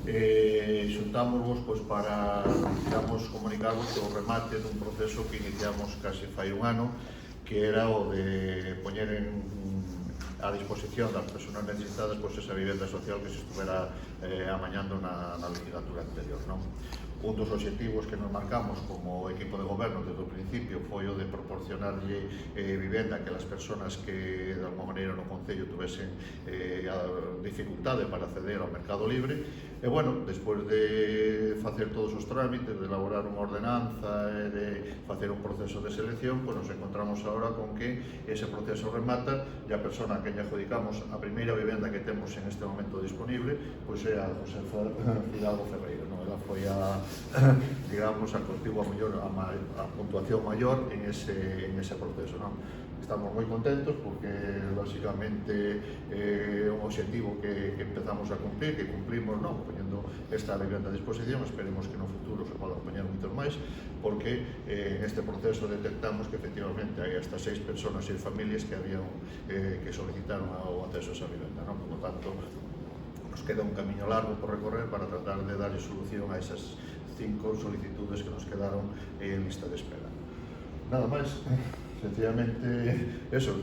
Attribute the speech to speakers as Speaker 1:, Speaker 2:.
Speaker 1: Xuntámosvos pois, para, digamos, comunicarvos o remate dun proceso que iniciamos case fai un ano, que era o de poñer a disposición das persoas necesitadas pois, esa vivenda social que se estuvera amañando na legislatura anterior, non? Un dos obxectivos que nos marcamos como equipo de goberno desde o principio foi o de proporcionarlle vivenda a aquelas persoas que de alguma maneira no Concello tuvesen a dificultade para acceder ao mercado libre. E, bueno, despois de facer todos os trámites, de elaborar unha ordenanza e de facer un proceso de selección, pois nos encontramos agora con que ese proceso remata e a persona a que lle adjudicamos a primeira vivenda que temos en este momento disponible pois é a Josefa Fidalgo Ferreira, non? Ela foi digamos, a que obtivo a puntuación maior en ese proceso, non? Estamos moi contentos porque, lógicamente, é un obxectivo que empezamos a cumplir, que cumplimos, non? Poñendo esta vivenda a disposición, esperemos que no futuro se podan poñer moitos máis, porque en este proceso detectamos que, efectivamente, hai hasta 6 persoas, 6 familias que solicitaron o acceso a esa vivenda, non? Por lo tanto, nos queda un camiño largo por recorrer para tratar de darlle solución a esas 5 solicitudes que nos quedaron en lista de espera. Nada máis, sencillamente, eso,